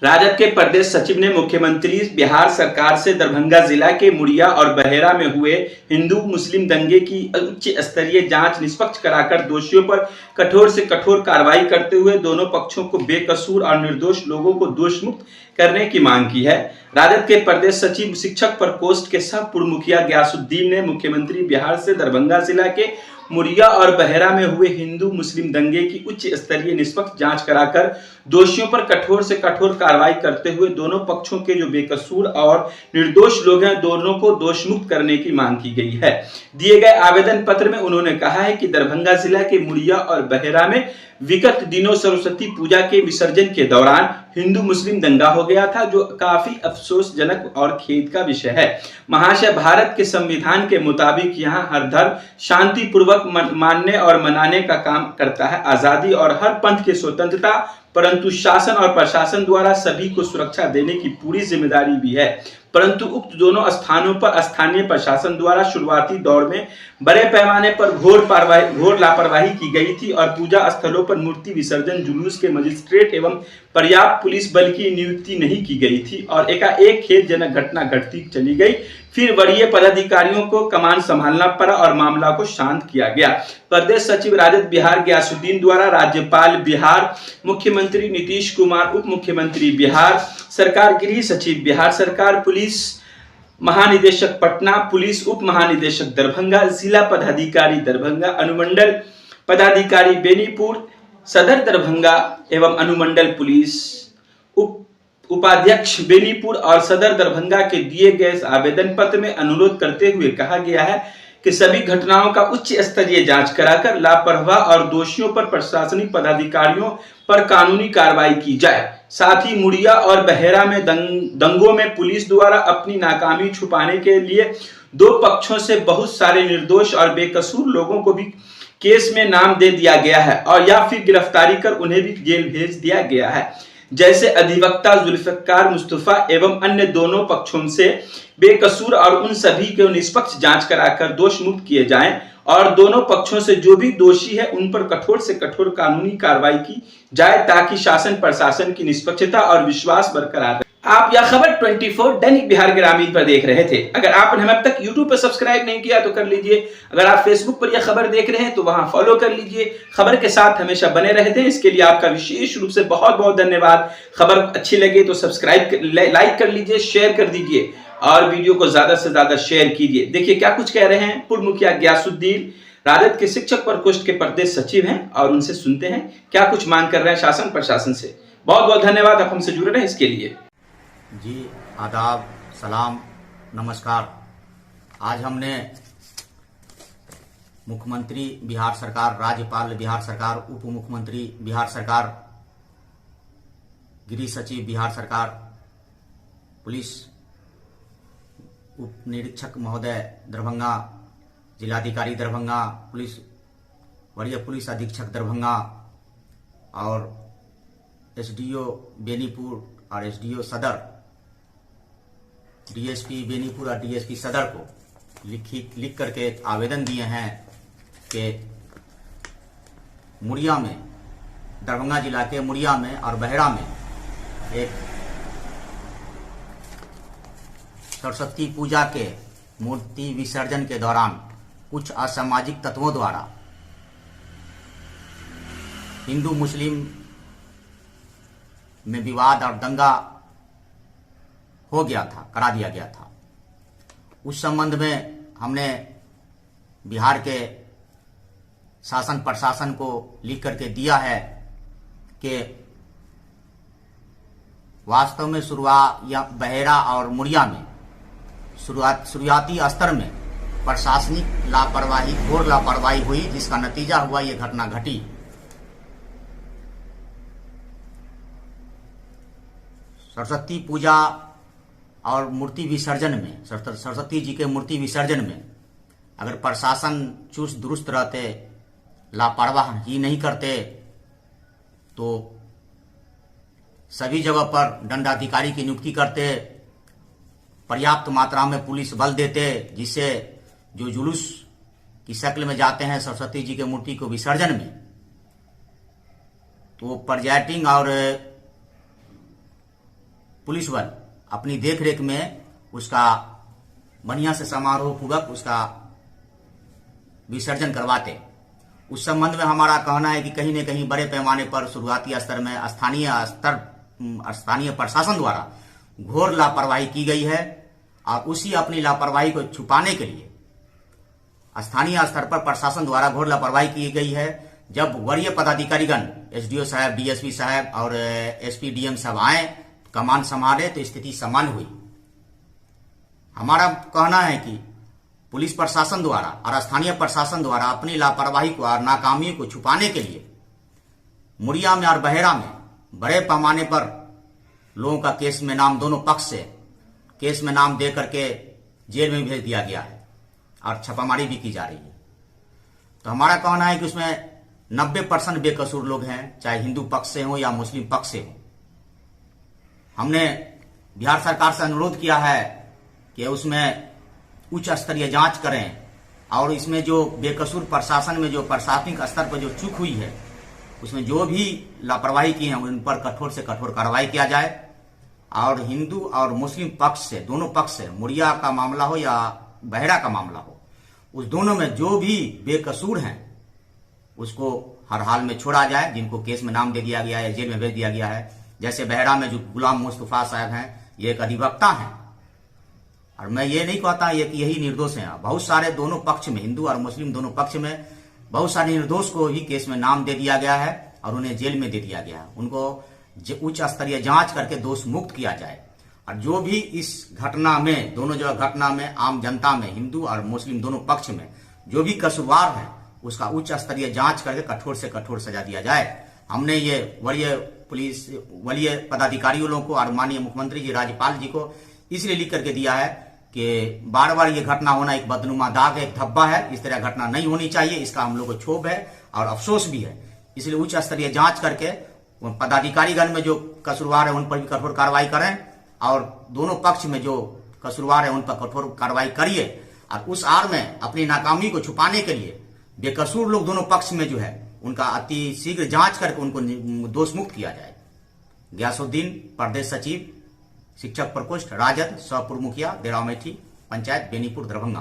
राजद के प्रदेश सचिव ने मुख्यमंत्री बिहार सरकार से दरभंगा जिला के मुड़िया और बहेरा में हुए हिंदू मुस्लिम दंगे की उच्च स्तरीय जांच निष्पक्ष कराकर दोषियों पर कठोर से कठोर कार्रवाई करते हुए दोनों पक्षों को बेकसूर और निर्दोष लोगों को दोष मुक्त करने की मांग की है। राजद के प्रदेश सचिव शिक्षक प्रकोष्ठ के सह पूर्व मुखिया गयासुद्दीन ने मुख्यमंत्री बिहार से दरभंगा जिला के मुड़िया और बहेरा में हुए हिंदू मुस्लिम दंगे की उच्च स्तरीय निष्पक्ष जांच कराकर दोषियों पर कठोर से कठोर कार्रवाई करते हुए दोनों पक्षों के जो बेकसूर और निर्दोष लोग हैं दोनों को दोष मुक्त करने की मांग की गई है। दिए गए आवेदन पत्र में उन्होंने कहा है कि दरभंगा जिला के मुड़िया और बहेरा में विगत दिनों सरस्वती पूजा के विसर्जन के दौरान हिंदू मुस्लिम दंगा हो गया था, जो काफी अफसोसजनक और खेद का विषय है। महाशय, भारत के संविधान के मुताबिक यहाँ हर धर्म शांतिपूर्वक मानने और मनाने का काम करता है। आजादी और हर पंथ की स्वतंत्रता, परंतु शासन और प्रशासन द्वारा सभी को सुरक्षा देने की पूरी जिम्मेदारी भी है। परंतु उक्त दोनों स्थानों पर स्थानीय प्रशासन द्वारा शुरुआती दौर में बड़े पैमाने पर घोर लापरवाही की गई थी और पूजा स्थलों पर मूर्ति विसर्जन जुलूस के मजिस्ट्रेट एवं पर्याप्त पुलिस बल की नियुक्ति नहीं की गई थी और एकाएक खेदजनक घटना घटती चली गई। फिर वरीय पदाधिकारियों को कमान संभालना पड़ा और मामला को शांत किया गया। प्रदेश सचिव राजद बिहार गयासुद्दीन द्वारा राज्यपाल बिहार, मुख्यमंत्री नीतीश कुमार, उप मुख्यमंत्री बिहार सरकार, गृह सचिव बिहार सरकार, पुलिस महानिदेशक पटना, पुलिस उप महानिदेशक दरभंगा, जिला पदाधिकारी दरभंगा, अनुमंडल पदाधिकारी बेनीपुर, सदर दरभंगा एवं अनुमंडल पुलिस उपाध्यक्ष बेनीपुर और सदर दरभंगा के दिए गए आवेदन पत्र में अनुरोध करते हुए कहा गया है कि सभी घटनाओं का उच्च स्तरीय जांच कराकर लापरवाह और दोषियों पर प्रशासनिक पदाधिकारियों पर कानूनी कार्रवाई की जाए। साथ ही मुड़िया और बहेरा में दंगों में पुलिस द्वारा अपनी नाकामी छुपाने के लिए दो पक्षों से बहुत सारे निर्दोष और बेकसूर लोगों को भी केस में नाम दे दिया गया है और या फिर गिरफ्तारी कर उन्हें भी जेल भेज दिया गया है, जैसे अधिवक्ता जुल्फिकार मुस्तफा एवं अन्य दोनों पक्षों से बेकसूर और उन सभी को निष्पक्ष जांच कराकर दोष मुक्त किए जाएं और दोनों पक्षों से जो भी दोषी है उन पर कठोर से कठोर कानूनी कार्रवाई की जाए ताकि शासन प्रशासन की निष्पक्षता और विश्वास बरकरार रहे। आप यह खबर 24 दैनिक बिहार ग्रामीण पर देख रहे थे। अगर आपने हमें अब तक YouTube पर सब्सक्राइब नहीं किया तो कर लीजिए। अगर आप Facebook पर यह खबर देख रहे हैं तो वहां फॉलो कर लीजिए। खबर के साथ हमेशा बने रहते हैं, इसके लिए आपका विशेष रूप से बहुत बहुत धन्यवाद। खबर अच्छी लगे तो सब्सक्राइब लाइक कर लीजिए, शेयर कर दीजिए और वीडियो को ज्यादा से ज्यादा शेयर कीजिए। देखिए क्या कुछ कह रहे हैं पूर्व मुखिया गयासुद्दीन, राजद के शिक्षक प्रकोष्ठ के प्रदेश सचिव हैं और उनसे सुनते हैं क्या कुछ मांग कर रहे हैं शासन प्रशासन से। बहुत बहुत धन्यवाद आप हमसे जुड़े रहे इसके लिए। जी आदाब, सलाम, नमस्कार। आज हमने मुख्यमंत्री बिहार सरकार, राज्यपाल बिहार सरकार, उप मुख्यमंत्री बिहार सरकार, गृह सचिव बिहार सरकार, पुलिस उप निरीक्षक महोदय दरभंगा, जिलाधिकारी दरभंगा, पुलिस वरीय पुलिस अधीक्षक दरभंगा और एसडीओ बेनीपुर और एसडीओ सदर, डीएसपी बेनीपुर और डीएसपी सदर को लिख करके एक आवेदन दिए हैं कि मुड़िया में, दरभंगा जिला के मुड़िया में और बहेरा में एक सरस्वती पूजा के मूर्ति विसर्जन के दौरान कुछ असामाजिक तत्वों द्वारा हिंदू मुस्लिम में विवाद और दंगा हो गया था, करा दिया गया था। उस संबंध में हमने बिहार के शासन प्रशासन को लिख करके दिया है कि वास्तव में बहेरा और मुड़िया में शुरुआती स्तर में प्रशासनिक लापरवाही, घोर लापरवाही हुई, जिसका नतीजा हुआ ये घटना घटी। सरस्वती पूजा और मूर्ति विसर्जन में, सरस्वती जी के मूर्ति विसर्जन में अगर प्रशासन चुस्त दुरुस्त रहते, लापरवाह ही नहीं करते तो सभी जगह पर दंडाधिकारी की नियुक्ति करते, पर्याप्त मात्रा में पुलिस बल देते, जिससे जो जुलूस की शक्ल में जाते हैं सरस्वती जी के मूर्ति को विसर्जन में, तो पर्यटन और पुलिस बल अपनी देखरेख में उसका बढ़िया से समारोह पूर्वक उसका विसर्जन करवाते। उस संबंध में हमारा कहना है कि कहीं न कहीं बड़े पैमाने पर शुरुआती स्तर में स्थानीय प्रशासन द्वारा घोर लापरवाही की गई है और उसी अपनी लापरवाही को छुपाने के लिए स्थानीय स्तर पर प्रशासन द्वारा घोर लापरवाही की गई है। जब वरीय पदाधिकारीगण एसडीओ साहब, डीएसपी साहब और एसपी डीएम साहब आए, कमान संभाले तो स्थिति सामान्य हुई। हमारा कहना है कि पुलिस प्रशासन द्वारा और स्थानीय प्रशासन द्वारा अपनी लापरवाही को और नाकामियों को छुपाने के लिए मुड़िया में और बहेरा में बड़े पैमाने पर लोगों का केस में नाम, दोनों पक्ष से केस में नाम दे करके जेल में भेज दिया गया है और छापामारी भी की जा रही है। तो हमारा कहना है कि उसमें 90% बेकसूर लोग हैं, चाहे हिंदू पक्ष से हो या मुस्लिम पक्ष से हो। हमने बिहार सरकार से अनुरोध किया है कि उसमें उच्च स्तरीय जांच करें और इसमें जो बेकसूर प्रशासन में जो प्रशासनिक स्तर पर जो चूक हुई है, उसमें जो भी लापरवाही की है उन पर कठोर से कठोर कार्रवाई किया जाए। और हिंदू और मुस्लिम पक्ष से, दोनों पक्ष से, मुड़िया का मामला हो या बहेरा का मामला हो, उस दोनों में जो भी बेकसूर हैं उसको हर हाल में छोड़ा जाए, जिनको केस में नाम दे दिया गया है, जेल में भेज दिया गया है। जैसे बहेरा में जो गुलाम मुस्तफा साहब हैं, ये एक अधिवक्ता हैं और मैं ये नहीं कहता ये कि यही निर्दोष हैं। बहुत सारे दोनों पक्ष में, हिंदू और मुस्लिम दोनों पक्ष में बहुत सारे निर्दोष को ही केस में नाम दे दिया गया है और उन्हें जेल में दे दिया गया है। उनको उच्च स्तरीय जांच करके दोष मुक्त किया जाए और जो भी इस घटना में, दोनों जो घटना में आम जनता में, हिंदू और मुस्लिम दोनों पक्ष में जो भी कसूरवार है उसका उच्च स्तरीय जांच करके कठोर से कठोर सजा दिया जाए। हमने ये वरीय पदाधिकारियों को और माननीय मुख्यमंत्री जी, राज्यपाल जी को इसलिए लिख करके दिया है कि बार बार ये घटना होना एक बदनुमा दाग है, एक धब्बा है। इस तरह घटना नहीं होनी चाहिए, इसका हम लोग को क्षोभ है और अफसोस भी है। इसलिए उच्च स्तरीय जांच करके पदाधिकारीगण में जो कसूरवार है उन पर भी कठोर कार्रवाई करें और दोनों पक्ष में जो कसूरवार है उन पर कठोर कार्रवाई करिए। और उस आड़ में अपनी नाकामी को छुपाने के लिए बेकसूर लोग दोनों पक्ष में जो है उनका अति शीघ्र जांच करके उनको दोष मुक्त किया जाए। गयासुद्दीन, प्रदेश सचिव, शिक्षक प्रकोष्ठ, राजद, सह पूर्व मुखिया, देराव मेठी, पंचायत बेनीपुर, दरभंगा।